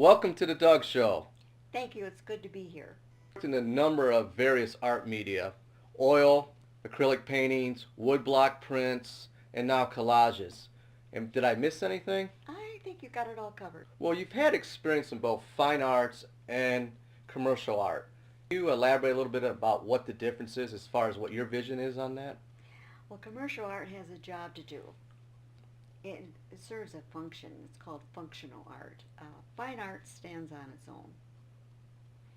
Welcome to the Doug Show. Thank you. It's good to be here. In a number of various art media, oil, acrylic paintings, woodblock prints, and now collages. And did I miss anything? I think you got it all covered. Well, you've had experience in both fine arts and commercial art. Can you elaborate a little bit about what the difference is as far as what your vision is on that? Well, commercial art has a job to do. It serves a function. It's called functional art. Fine art stands on its own.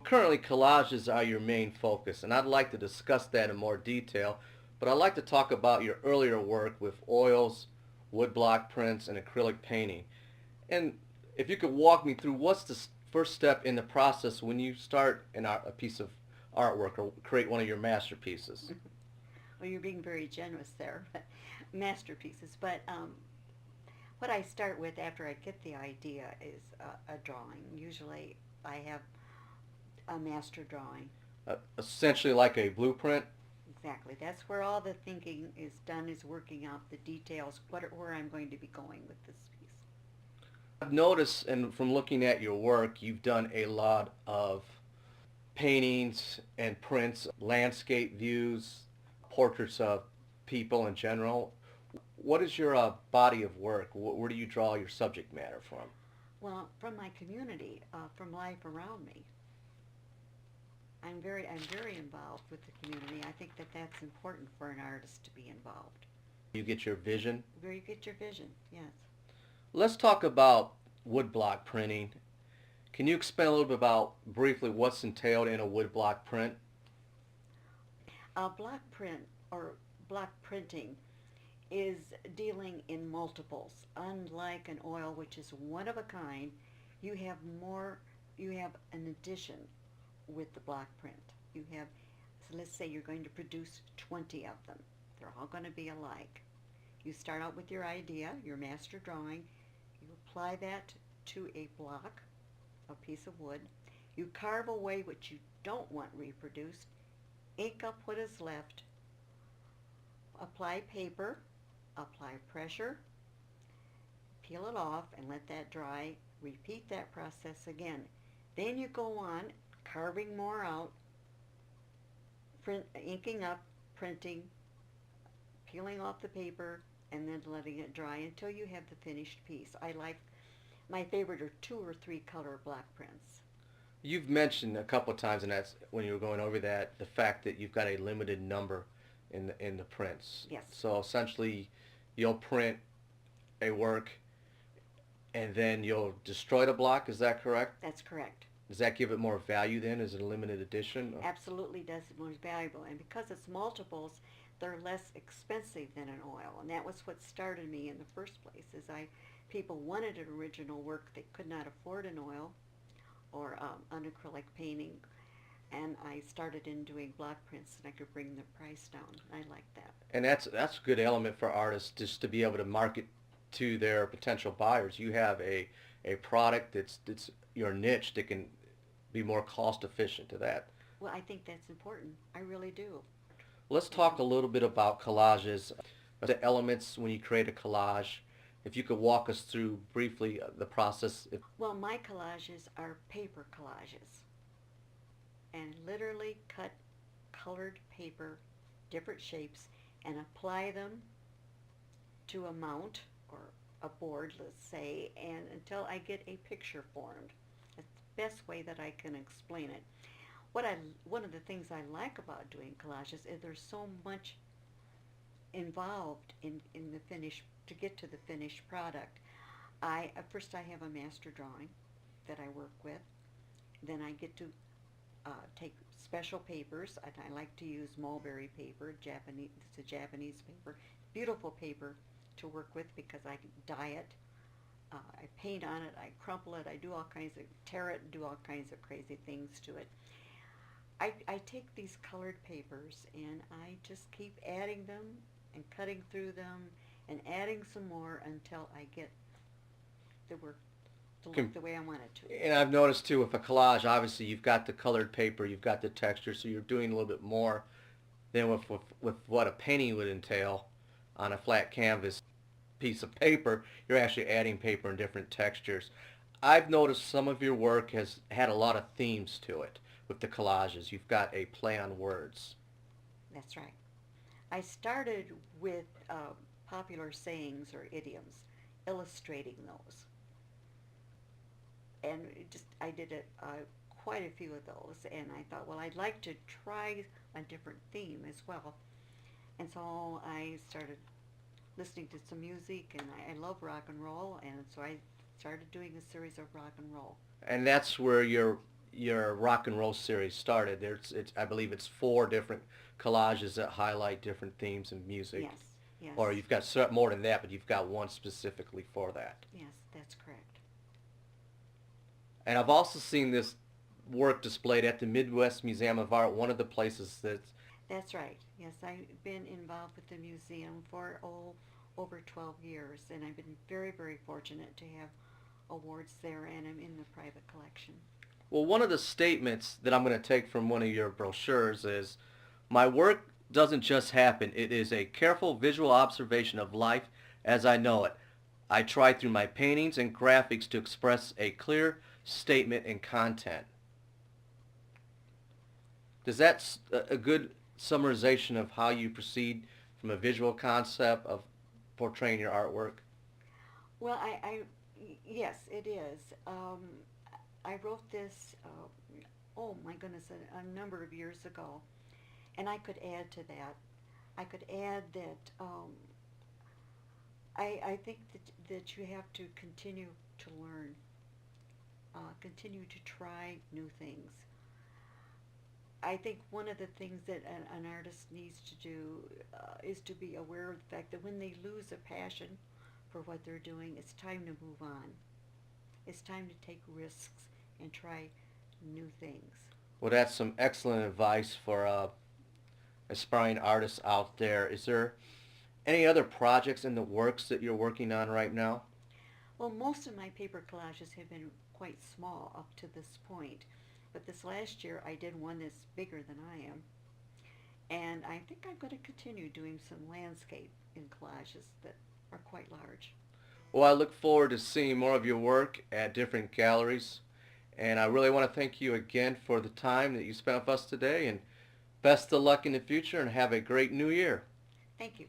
Currently, collages are your main focus, and I'd like to discuss that in more detail, but I'd like to talk about your earlier work with oils, woodblock prints, and acrylic painting. And if you could walk me through what's the first step in the process when you start a piece of artwork or create one of your masterpieces. Well, you're being very generous there. Masterpieces. But what I start with after I get the idea is a drawing. Usually I have a master drawing. Essentially like a blueprint. Exactly. That's where all the thinking is done, is working out the details, where I'm going to be going with this piece. I've noticed, and from looking at your work, you've done a lot of paintings and prints, landscape views, portraits of people in general. What is your body of work? Where do you draw your subject matter from? Well, from my community, from life around me. I'm very involved with the community. I think that that's important for an artist to be involved. You get your vision. Where you get your vision, yes. Let's talk about woodblock printing. Can you explain a little bit about briefly what's entailed in a woodblock print? Block print or block printing is dealing in multiples. Unlike an oil, which is one of a kind, you have more. You have an addition with the block print. You have, so let's say you're going to produce 20 of them. They're all going to be alike. You start out with your idea, your master drawing. You apply that to a block, a piece of wood. You carve away what you don't want reproduced, ink up what is left, apply paper, apply pressure, peel it off and let that dry. Repeat that process again. Then you go on carving more out, inking up, printing, peeling off the paper, and then letting it dry until you have the finished piece. My favorite are 2 or 3 color block prints. You've mentioned a couple of times, and that's when you were going over that, the fact that you've got a limited number in the prints. Yes. So essentially, you'll print a work, and then you'll destroy the block. Is that correct? That's correct. Does that give it more value then? Is it a limited edition? Absolutely does it more valuable. And because it's multiples, they're less expensive than an oil. And that was what started me in the first place, is people wanted an original work. They could not afford an oil or an acrylic painting. And I started in doing block prints, and I could bring the price down. I like that. And that's a good element for artists, just to be able to market to their potential buyers. You have a product that's your niche that can be more cost efficient to that. Well, I think that's important. I really do. Let's talk a little bit about collages, the elements when you create a collage. If you could walk us through briefly the process. Well, my collages are paper collages, and literally cut colored paper, different shapes, and apply them to a mount or a board, let's say, and until I get a picture formed. That's the best way that I can explain it. One of the things I like about doing collages is there's so much involved in the finish to get to the finished product. First I have a master drawing that I work with. Then I get to take special papers, and I like to use mulberry paper. It's a Japanese paper, beautiful paper to work with because I dye it. I paint on it, I crumple it, I do all kinds of, tear it, and do all kinds of crazy things to it. I take these colored papers and I just keep adding them and cutting through them and adding some more until I get the work to look the way I want it to. And I've noticed too, with a collage, obviously you've got the colored paper, you've got the texture, so you're doing a little bit more than with what a painting would entail on a flat canvas piece of paper. You're actually adding paper in different textures. I've noticed some of your work has had a lot of themes to it with the collages. You've got a play on words. That's right. I started with popular sayings or idioms, illustrating those. And I did quite a few of those, and I thought, well, I'd like to try a different theme as well. And so I started listening to some music, and I love rock and roll, and so I started doing a series of rock and roll. And that's where your rock and roll series started. I believe it's 4 different collages that highlight different themes and music. Yes, yes, Or you've got more than that, but you've got one specifically for that. yes, that's correct. And I've also seen this work displayed at the Midwest Museum of Art, one of the places That's right. Yes, I've been involved with the museum for over 12 years, and I've been very, very fortunate to have awards there, and I'm in the private collection. well, one of the statements that I'm going to take from one of your brochures is, my work doesn't just happen. It is a careful visual observation of life as I know it. I try through my paintings and graphics to express a clear statement and content. Does that a good summarization of how you proceed from a visual concept of portraying your artwork? Well, yes, it is. I wrote this, oh my goodness, a number of years ago, and I could add to that. I could add that I think that you have to continue to learn, continue to try new things. I think one of the things that an artist needs to do is to be aware of the fact that when they lose a passion for what they're doing, it's time to move on. It's time to take risks and try new things. Well, that's some excellent advice for aspiring artists out there. Is there any other projects in the works that you're working on right now? Well, most of my paper collages have been quite small up to this point, but this last year I did one that's bigger than I am, and I think I'm going to continue doing some landscape in collages that are quite large. Well, I look forward to seeing more of your work at different galleries, and I really want to thank you again for the time that you spent with us today, and best of luck in the future, and have a great new year. Thank you.